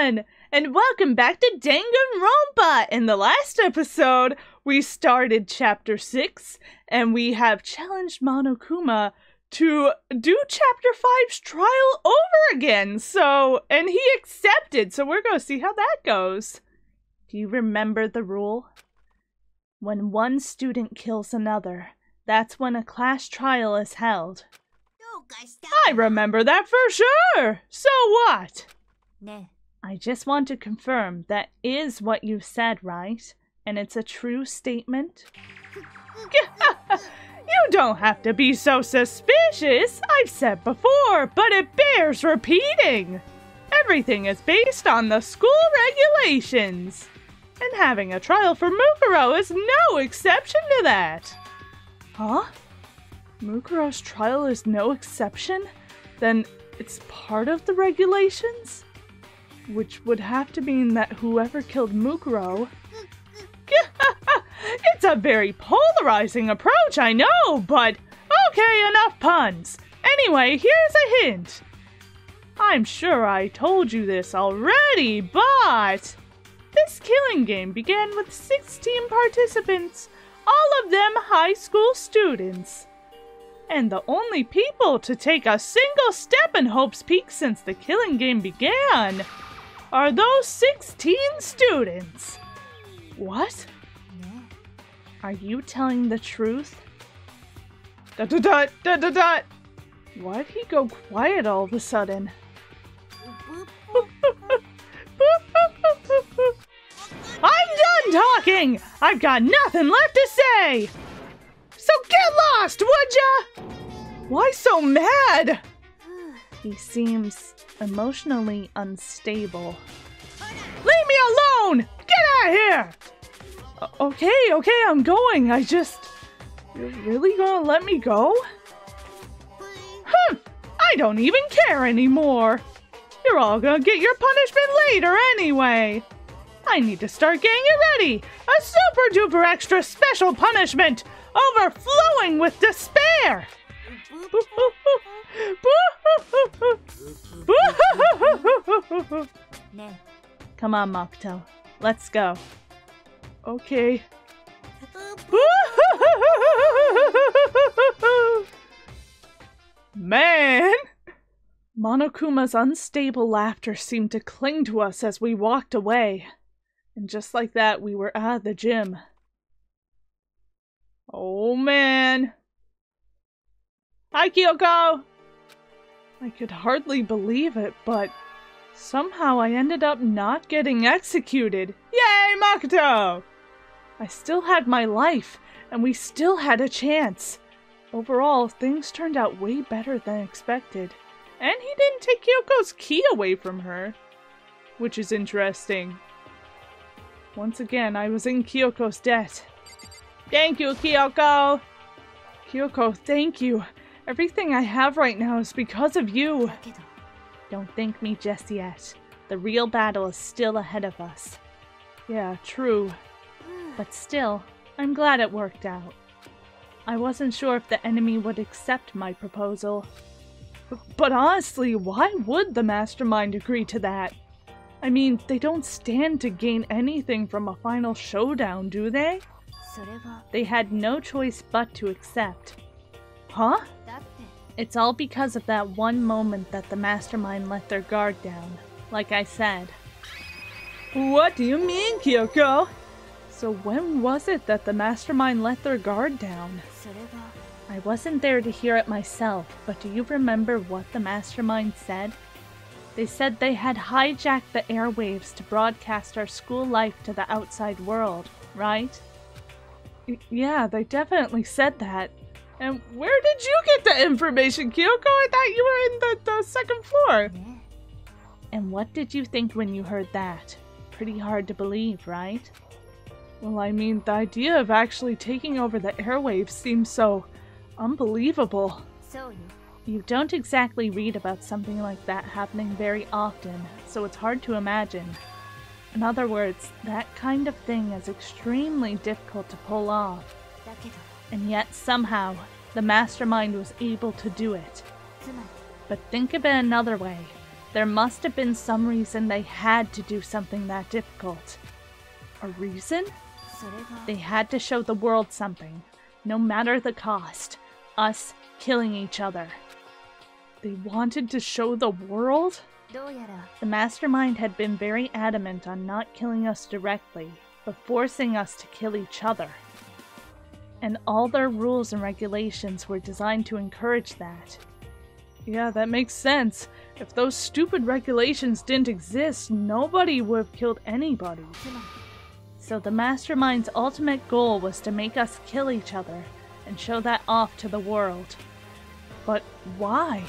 everyone! And welcome back to Danganronpa! In the last episode, we started Chapter 6, and we have challenged Monokuma to do Chapter 5's trial over again, and he accepted, so we're gonna see how that goes. Do you remember the rule? When one student kills another, that's when a class trial is held. I remember that for sure! So what? I just want to confirm that is what you said, right? And it's a true statement? You don't have to be so suspicious! I've said before, but it bears repeating! Everything is based on the school regulations! And having a trial for Mukuro is no exception to that! Huh? Mukuro's trial is no exception? Then it's part of the regulations? Which would have to mean that whoever killed Mukuro... It's a very polarizing approach, I know, but... Okay, enough puns. Anyway, here's a hint. I'm sure I told you this already, but... This killing game began with 16 participants, all of them high school students. And the only people to take a single step in Hope's Peak since the killing game began are those 16 students. What? Are you telling the truth? Why'd he go quiet all of a sudden? I'm done talking! I've got nothing left to say! So get lost, would ya? Why so mad? He seems emotionally unstable. Leave me alone! Get out of here! Okay, I'm going. You're really gonna let me go? I don't even care anymore. You're all gonna get your punishment later anyway. I need to start getting it ready. A super duper extra special punishment, overflowing with despair. Come on, Makoto. Let's go. Okay. Man! Monokuma's unstable laughter seemed to cling to us as we walked away. And just like that, we were out of the gym. Oh man! Hi, Kyoko! I could hardly believe it, but somehow I ended up not getting executed. Yay, Makoto! I still had my life, and we still had a chance. Overall, things turned out way better than expected. And he didn't take Kyoko's key away from her, which is interesting. Once again, I was in Kyoko's debt. Thank you, Kyoko! Kyoko, thank you. Everything I have right now is because of you. Don't thank me just yet. The real battle is still ahead of us. Yeah, true. But still, I'm glad it worked out. I wasn't sure if the enemy would accept my proposal. But honestly, why would the mastermind agree to that? I mean, they don't stand to gain anything from a final showdown, do they? They had no choice but to accept. Huh? It's all because of that one moment that the mastermind let their guard down, like I said. What do you mean, Kyoko? So when was it that the mastermind let their guard down? I wasn't there to hear it myself, but do you remember what the mastermind said? They said they had hijacked the airwaves to broadcast our school life to the outside world, right? Yeah, they definitely said that. And where did you get the information, Kyoko? I thought you were in the second floor. And what did you think when you heard that? Pretty hard to believe, right? Well, I mean, the idea of actually taking over the airwaves seems so unbelievable. You don't exactly read about something like that happening very often, so it's hard to imagine. In other words, that kind of thing is extremely difficult to pull off. And yet, somehow, the mastermind was able to do it. But think of it another way. There must have been some reason they had to do something that difficult. A reason? They had to show the world something, no matter the cost. Us killing each other. They wanted to show the world? The mastermind had been very adamant on not killing us directly, but forcing us to kill each other. And all their rules and regulations were designed to encourage that. Yeah, that makes sense. If those stupid regulations didn't exist, nobody would have killed anybody. So the mastermind's ultimate goal was to make us kill each other and show that off to the world. But why?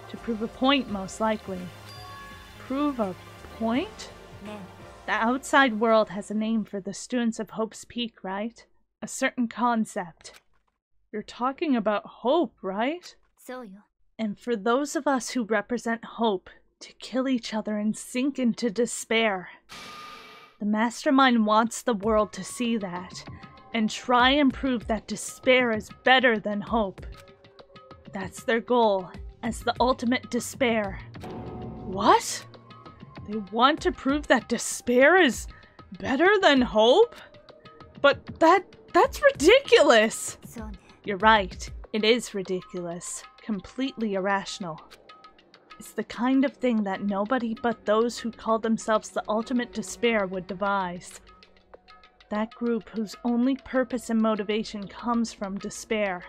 To prove a point, most likely. Prove a point? The outside world has a name for the students of Hope's Peak, right? A certain concept. You're talking about hope, right? And for those of us who represent hope, to kill each other and sink into despair. The mastermind wants the world to see that, and try and prove that despair is better than hope. That's their goal, as the ultimate despair. What? They want to prove that despair is better than hope? But that's ridiculous! You're right, it is ridiculous. Completely irrational. It's the kind of thing that nobody but those who call themselves the ultimate despair would devise. That group whose only purpose and motivation comes from despair.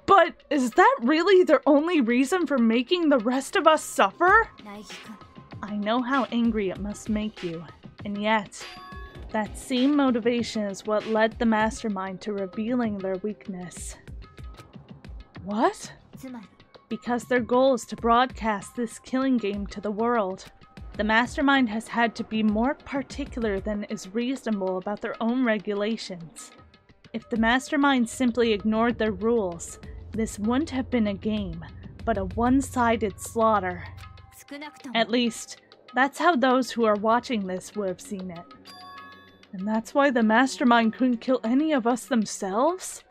But is that really their only reason for making the rest of us suffer? I know how angry it must make you, and yet, that same motivation is what led the mastermind to revealing their weakness. What? Because their goal is to broadcast this killing game to the world. The mastermind has had to be more particular than is reasonable about their own regulations. If the mastermind simply ignored their rules, this wouldn't have been a game, but a one-sided slaughter. At least, that's how those who are watching this would have seen it. And that's why the mastermind couldn't kill any of us themselves?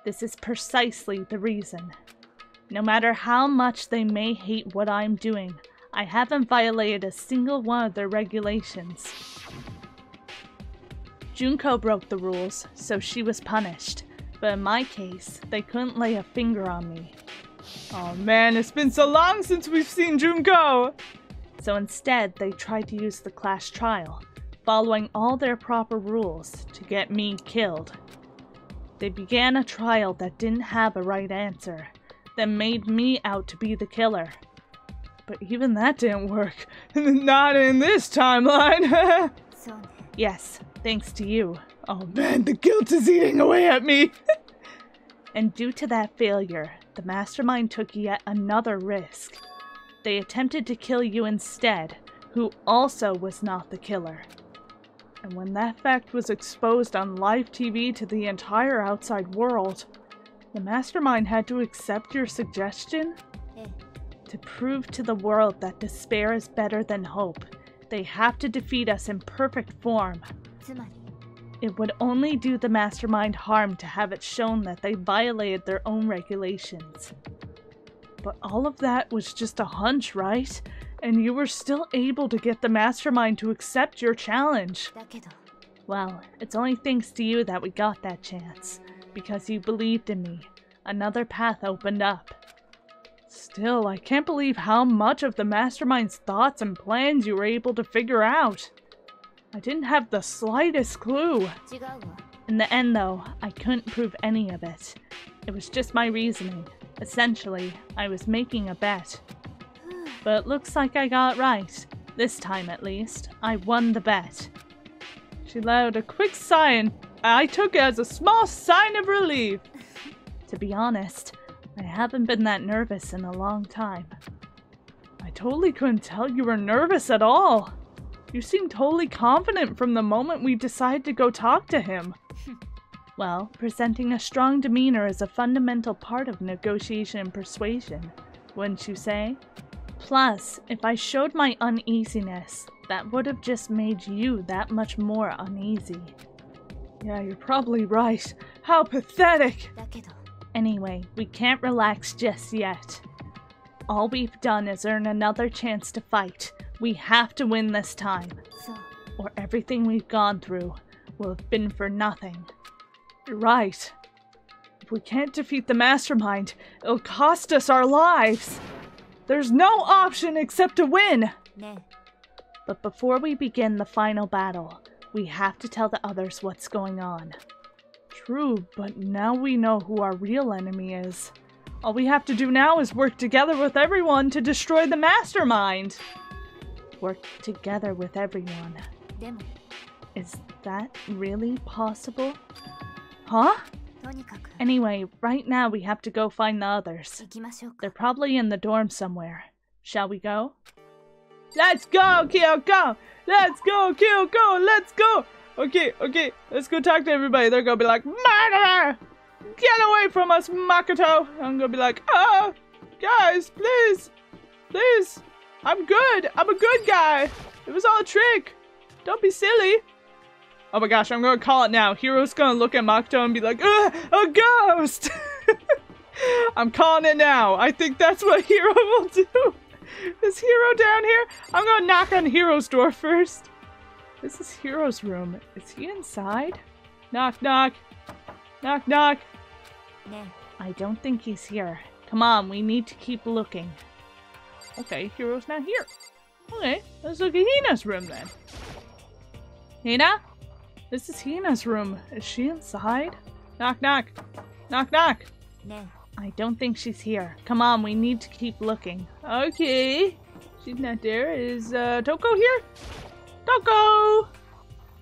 This is precisely the reason. No matter how much they may hate what I'm doing, I haven't violated a single one of their regulations. Junko broke the rules, so she was punished. But in my case, they couldn't lay a finger on me. Oh man, it's been so long since we've seen Junko! So instead, they tried to use the class trial, following all their proper rules, to get me killed. They began a trial that didn't have a right answer, then made me out to be the killer. But even that didn't work. Not in this timeline. Yes, thanks to you. Oh man, the guilt is eating away at me. And due to that failure, the mastermind took yet another risk. They attempted to kill you instead, who also was not the killer. And when that fact was exposed on live TV to the entire outside world, the mastermind had to accept your suggestion? To prove to the world that despair is better than hope, they have to defeat us in perfect form. It would only do the mastermind harm to have it shown that they violated their own regulations. But all of that was just a hunch, right? And you were still able to get the mastermind to accept your challenge. Well, it's only thanks to you that we got that chance. Because you believed in me. Another path opened up. Still, I can't believe how much of the mastermind's thoughts and plans you were able to figure out. I didn't have the slightest clue. In the end, though, I couldn't prove any of it. It was just my reasoning. Essentially, I was making a bet. But it looks like I got it right. This time, at least. I won the bet. She let out a quick sigh and I took it as a small sign of relief. To be honest, I haven't been that nervous in a long time. I totally couldn't tell you were nervous at all. You seemed totally confident from the moment we decided to go talk to him. Well, presenting a strong demeanor is a fundamental part of negotiation and persuasion, wouldn't you say? Plus, if I showed my uneasiness, that would have just made you that much more uneasy. Yeah, you're probably right. How pathetic! Anyway, we can't relax just yet. All we've done is earn another chance to fight. We have to win this time. Or everything we've gone through will have been for nothing. You're right. If we can't defeat the mastermind, it'll cost us our lives. There's no option except to win. But before we begin the final battle, we have to tell the others what's going on. True, but now we know who our real enemy is. All we have to do now is work together with everyone to destroy the mastermind. Work together with everyone. Is that really possible? Huh? Anyway, right now we have to go find the others. They're probably in the dorm somewhere. Shall we go? Let's go, QuQ! Let's go, QuQ! Let's go! Okay, let's go talk to everybody. They're gonna be like, murderer! Get away from us, Makoto! I'm gonna be like, oh, guys, please, I'm good. I'm a good guy. It was all a trick. Don't be silly. Oh my gosh, I'm gonna call it now. Hiro's gonna look at Makoto and be like, a ghost! I'm calling it now. I think that's what Hiro will do. Is Hiro down here? I'm gonna knock on Hiro's door first. This is Hiro's room. Is he inside? Knock, knock. Knock, knock. I don't think he's here. Come on, we need to keep looking. Okay, Hiro's not here. Okay, let's look at Hina's room then. Hina? This is Hina's room. Is she inside? Knock, knock. Knock, knock. I don't think she's here. Come on, we need to keep looking. Okay. She's not there. Is Toko here? Toko!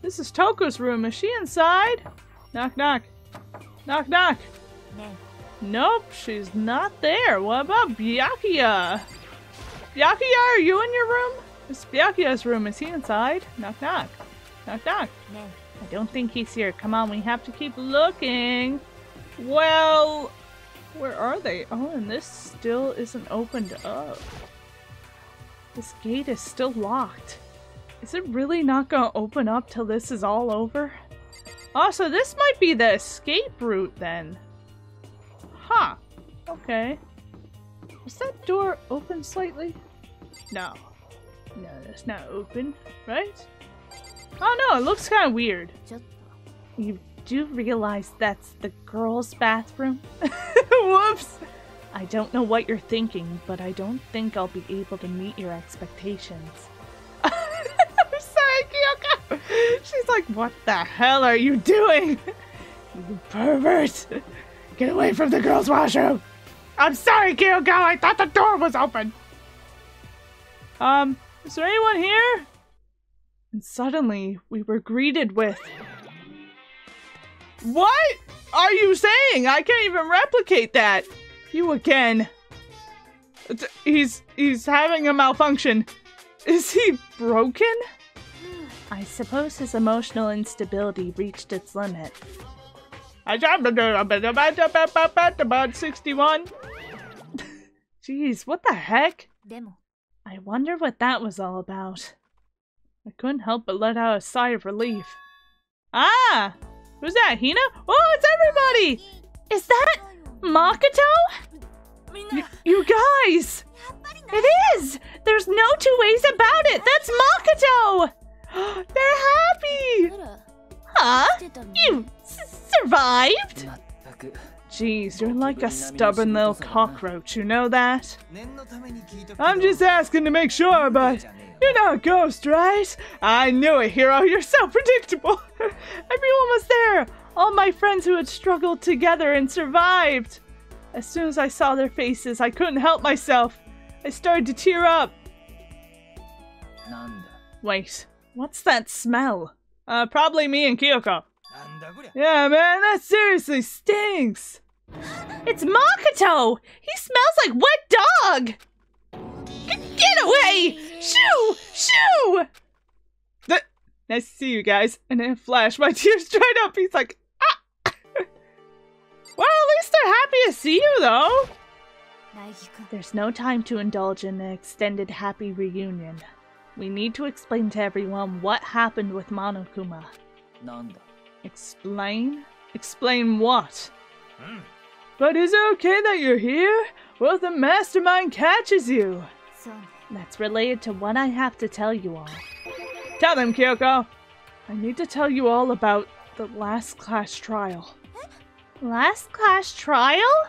This is Toko's room. Is she inside? Knock, knock. Knock, knock. Nope, she's not there. What about Byakuya? Byakuya, are you in your room? It's Byakuya's room. Is he inside? Knock, knock. Knock, knock. I don't think he's here. Come on, we have to keep looking. Well, where are they? Oh, and this still isn't opened up. This gate is still locked. Is it really not gonna open up till this is all over? Oh, so this might be the escape route then. Huh. Okay. Is that door open slightly? No. No, that's not open, right? Oh no, it looks kind of weird. You do realize that's the girls' bathroom? Whoops! I don't know what you're thinking, but I don't think I'll be able to meet your expectations. I'm sorry, QuQ! She's like, what the hell are you doing? You pervert! Get away from the girls' washroom! I'm sorry, QuQ! I thought the door was open! Is there anyone here? And suddenly, we were greeted with... What are you saying? I can't even replicate that! You again. He's having a malfunction. Is he broken? I suppose his emotional instability reached its limit. About 61. Jeez, what the heck? I wonder what that was all about. I couldn't help but let out a sigh of relief. Ah! Who's that, Hina? Oh, it's everybody! Is that Makoto? You guys! It is! There's no two ways about it! That's Makoto! They're happy! Huh? You survived? Jeez, you're like a stubborn little cockroach, you know that? I'm just asking to make sure, but you're not a ghost, right? I knew it, Hiro. You're so predictable. Everyone was there. All my friends who had struggled together and survived. As soon as I saw their faces, I couldn't help myself. I started to tear up. Wait, what's that smell? Probably me and QuQ. Yeah, man, that seriously stinks. It's Makoto! He smells like wet dog! Get away! Shoo! Shoo! Nice to see you guys. And in a flash, my tears dried up. He's like, ah! Well, at least they're happy to see you, though. There's no time to indulge in an extended happy reunion. We need to explain to everyone what happened with Monokuma. Explain? Explain what? But is it okay that you're here? What if the mastermind catches you? That's related to what I have to tell you all. Tell them, Kyoko! I need to tell you all about the last class trial. Last class trial?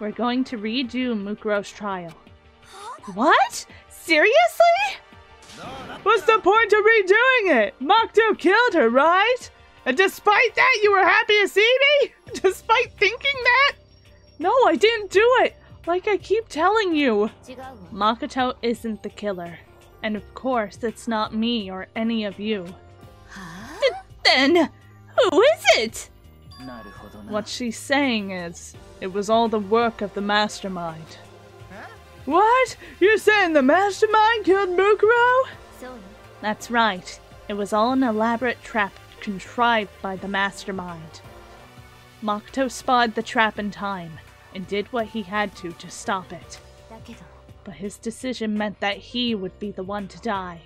We're going to redo Mukuro's trial. What? Seriously? What's the point of redoing it? Makoto killed her, right? And despite that, you were happy to see me? Despite thinking that? No, I didn't do it! Like I keep telling you. Makoto isn't the killer. And of course, it's not me or any of you. Then, who is it? What she's saying is, it was all the work of the mastermind. What? You're saying the mastermind killed Mukuro? That's right. It was all an elaborate trap contrived by the mastermind. Makoto spotted the trap in time, and did what he had to stop it. But his decision meant that he would be the one to die.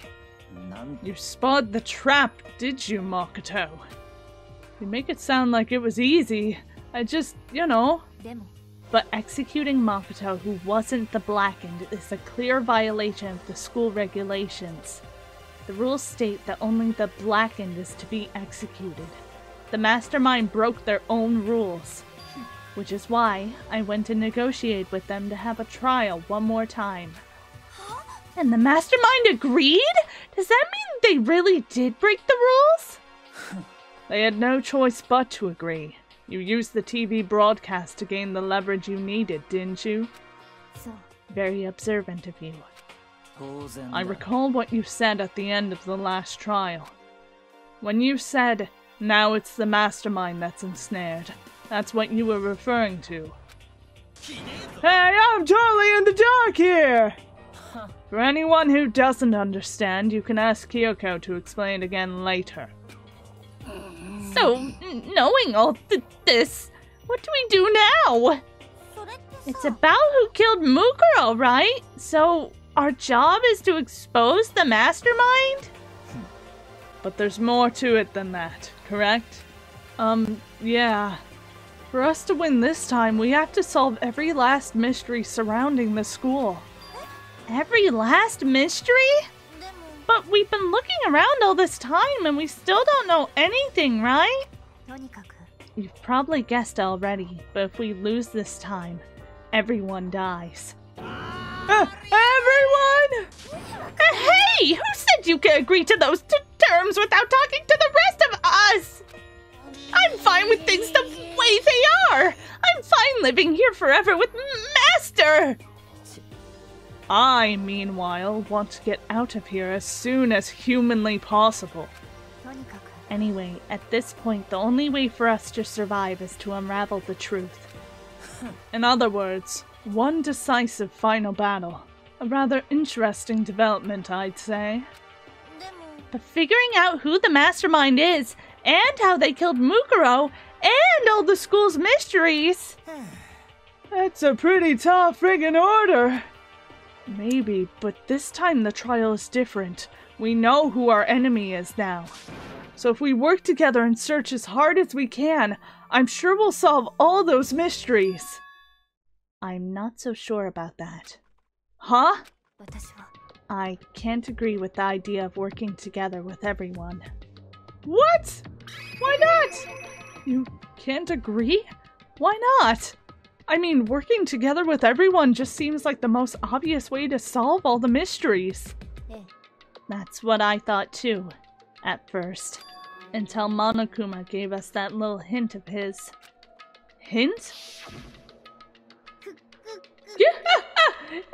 You spotted the trap, did you, Makoto? You make it sound like it was easy. I just, you know... But executing Makoto, who wasn't the Blackened, is a clear violation of the school regulations. The rules state that only the Blackened is to be executed. The mastermind broke their own rules. Which is why I went to negotiate with them to have a trial one more time. And the mastermind agreed? Does that mean they really did break the rules? They had no choice but to agree. You used the TV broadcast to gain the leverage you needed, didn't you? Very observant of you. I recall what you said at the end of the last trial. When you said, now it's the mastermind that's ensnared, that's what you were referring to. Hey, I'm totally in the dark here! For anyone who doesn't understand, you can ask Kyoko to explain it again later. So, knowing all this, what do we do now? It's about who killed Mukuro, right? So, our job is to expose the mastermind? But there's more to it than that, correct? Yeah. For us to win this time, we have to solve every last mystery surrounding the school. Every last mystery? But we've been looking around all this time and we still don't know anything, right? You've probably guessed already, but if we lose this time, everyone dies. Everyone? Hey! Who said you could agree to those terms without talking to the rest of us? I'm fine with things the way they are! I'm fine living here forever with Master! I, meanwhile, want to get out of here as soon as humanly possible. Anyway, at this point, the only way for us to survive is to unravel the truth. In other words, one decisive final battle. A rather interesting development, I'd say. But figuring out who the mastermind is, and how they killed Mukuro, and all the school's mysteries... That's a pretty tall friggin' order. Maybe, but this time the trial is different. We know who our enemy is now. So if we work together and search as hard as we can, I'm sure we'll solve all those mysteries. I'm not so sure about that. Huh? I can't agree with the idea of working together with everyone. What? Why not? You can't agree? Why not? I mean, working together with everyone just seems like the most obvious way to solve all the mysteries. That's what I thought too, at first. Until Monokuma gave us that little hint of his. Hint?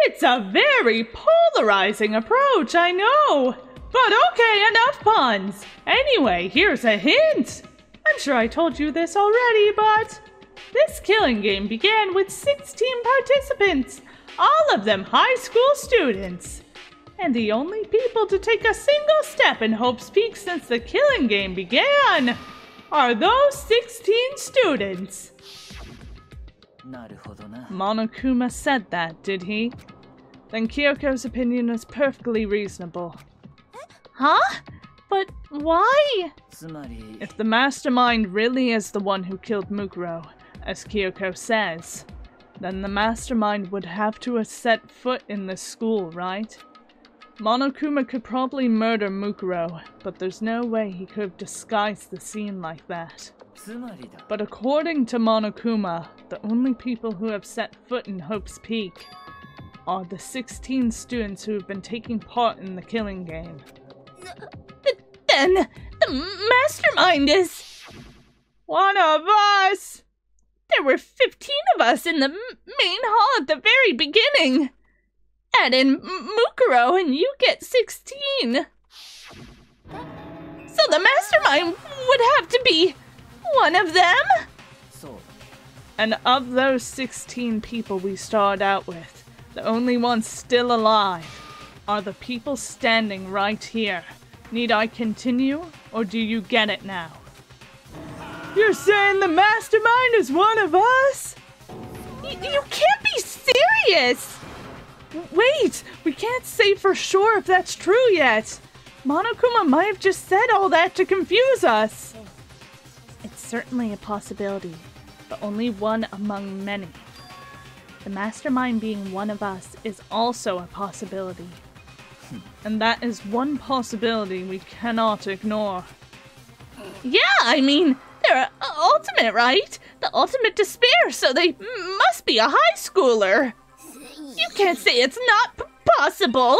It's a very polarizing approach, I know. But okay, enough puns. Anyway, here's a hint. I'm sure I told you this already, but... This killing game began with 16 participants, all of them high school students. And the only people to take a single step in Hope's Peak since the killing game began are those 16 students. Monokuma said that, did he? Then Kyoko's opinion is perfectly reasonable. Huh? But why? If the mastermind really is the one who killed Mukuro, as Kyoko says, then the mastermind would have to have set foot in this school, right? Monokuma could probably murder Mukuro, but there's no way he could have disguised the scene like that. But according to Monokuma, the only people who have set foot in Hope's Peak are the 16 students who have been taking part in the killing game. Then, the mastermind is... one of us! There were 15 of us in the main hall at the very beginning. Add in Mukuro and you get 16. So the mastermind would have to be one of them? And of those 16 people we started out with, the only ones still alive are the people standing right here. Need I continue, or do you get it now? You're saying the mastermind is one of us? You can't be serious! Wait! We can't say for sure if that's true yet! Monokuma might have just said all that to confuse us! It's certainly a possibility, but only one among many. The mastermind being one of us is also a possibility. And that is one possibility we cannot ignore. Yeah, I mean, they're ultimate, right? The ultimate despair, so they must be a high schooler. You can't say it's not possible.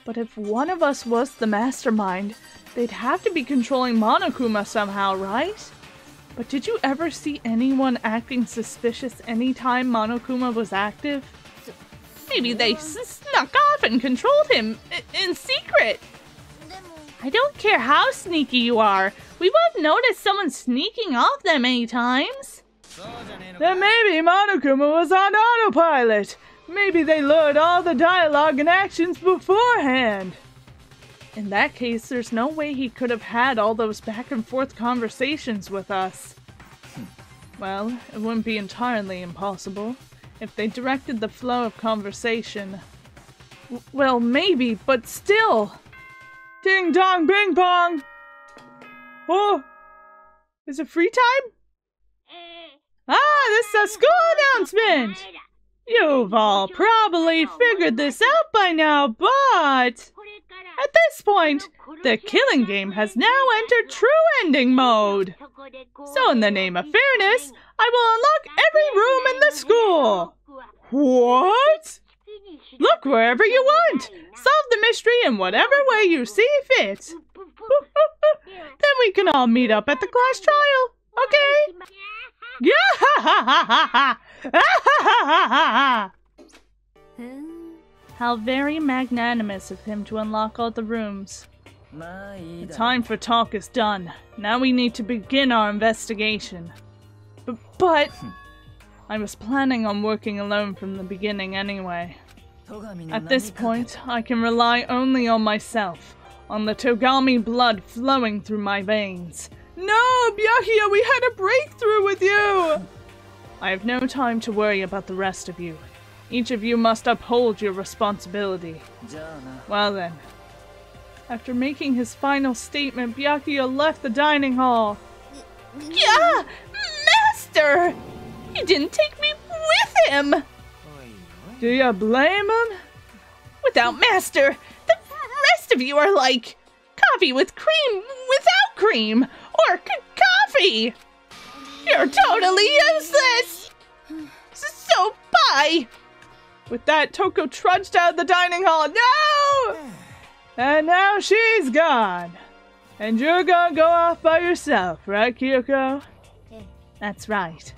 But if one of us was the mastermind, they'd have to be controlling Monokuma somehow, right? But did you ever see anyone acting suspicious anytime Monokuma was active? Maybe they snuck off and controlled him in secret. I don't care how sneaky you are. We won't notice someone sneaking off that many times. Then maybe Monokuma was on autopilot. Maybe they lured all the dialogue and actions beforehand. In that case, there's no way he could have had all those back and forth conversations with us. Well, it wouldn't be entirely impossible. If they directed the flow of conversation. Well, maybe, but still. Ding dong bing bong! Oh! Is it free time? Ah, this is a school announcement! You've all probably figured this out by now, but... at this point, the killing game has now entered true ending mode. So in the name of fairness, I will unlock every room in the school. What? Look wherever you want. Solve the mystery in whatever way you see fit. Then we can all meet up at the class trial, okay? Yeah ha ha ha ha ha ha ha. How very magnanimous of him to unlock all the rooms. The time for talk is done. Now we need to begin our investigation. But I was planning on working alone from the beginning anyway. At this point, I can rely only on myself, on the Togami blood flowing through my veins. No, Byakuya, we had a breakthrough with you! I have no time to worry about the rest of you. Each of you must uphold your responsibility. Well then. After making his final statement, Byakuya left the dining hall. Yeah! Master! He didn't take me with him! Do you blame him? Without Master, the rest of you are like coffee with cream without cream, or coffee! You're totally useless! So bye! With that, Toko trudged out of the dining hall. No! And now she's gone. And you're gonna go off by yourself, right, Kyoko? That's right.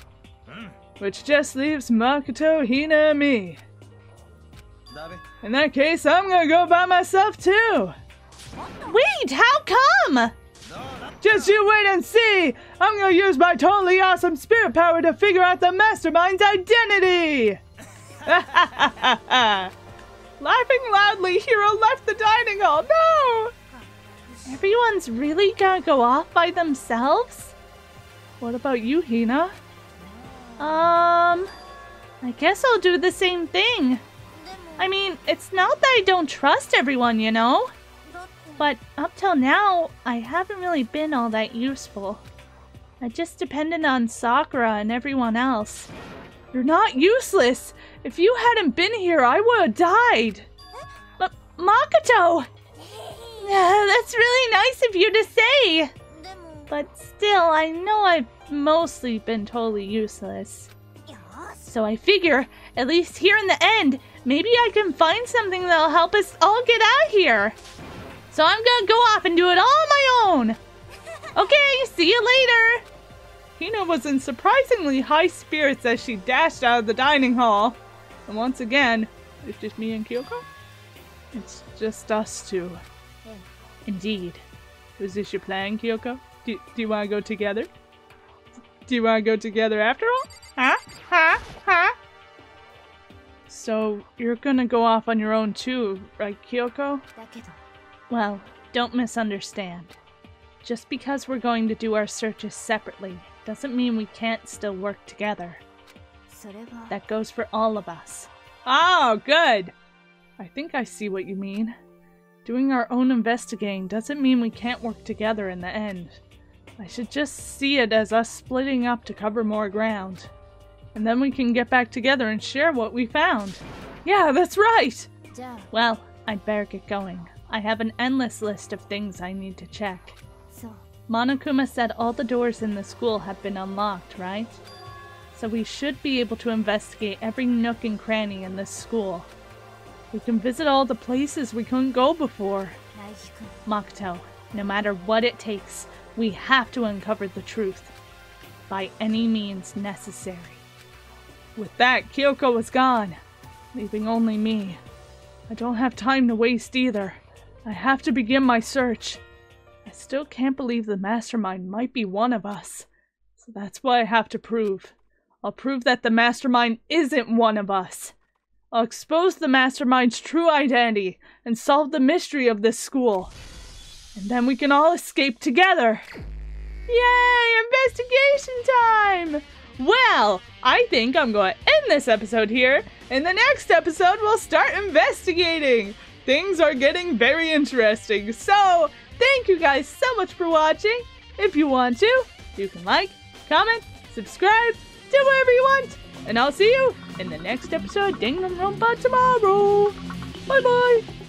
Which just leaves Makoto, Hina, and me. In that case, I'm gonna go by myself too. Wait, how come? Just you wait and see! I'm gonna use my totally awesome spirit power to figure out the mastermind's identity! Laughing loudly, Hiro left the dining hall. No! Everyone's really gonna go off by themselves? What about you, Hina? I guess I'll do the same thing. I mean, it's not that I don't trust everyone, you know? But up till now, I haven't really been all that useful. I just depended on Sakura and everyone else. You're not useless! If you hadn't been here, I would have died! Makoto! That's really nice of you to say! But still, I know I've mostly been totally useless. So I figure, at least here in the end, maybe I can find something that'll help us all get out of here. So I'm gonna go off and do it all on my own! Okay, see you later! Hina was in surprisingly high spirits as she dashed out of the dining hall. And once again, it's just me and Kyoko? It's just us two. Indeed. Was this your plan, Kyoko? Do you want to go together? Do you want to go together after all? Huh? So, you're gonna go off on your own too, right, Kyoko? Well, don't misunderstand. Just because we're going to do our searches separately doesn't mean we can't still work together. That goes for all of us. Oh, good! I think I see what you mean. Doing our own investigating doesn't mean we can't work together in the end. I should just see it as us splitting up to cover more ground. And then we can get back together and share what we found. Yeah, that's right! Well, I'd better get going. I have an endless list of things I need to check. Monokuma said all the doors in the school have been unlocked, right? So we should be able to investigate every nook and cranny in this school. We can visit all the places we couldn't go before. Makoto, no matter what it takes, we have to uncover the truth. By any means necessary. With that, Kyoko was gone, leaving only me. I don't have time to waste either. I have to begin my search. I still can't believe the mastermind might be one of us. So that's what I have to prove. I'll prove that the mastermind isn't one of us. I'll expose the mastermind's true identity and solve the mystery of this school. And then we can all escape together. Yay! Investigation time! Well, I think I'm going to end this episode here. In the next episode, we'll start investigating. Things are getting very interesting. So, thank you guys so much for watching. If you want to, you can like, comment, subscribe, do whatever you want. And I'll see you in the next episode of Danganronpa tomorrow. Bye-bye.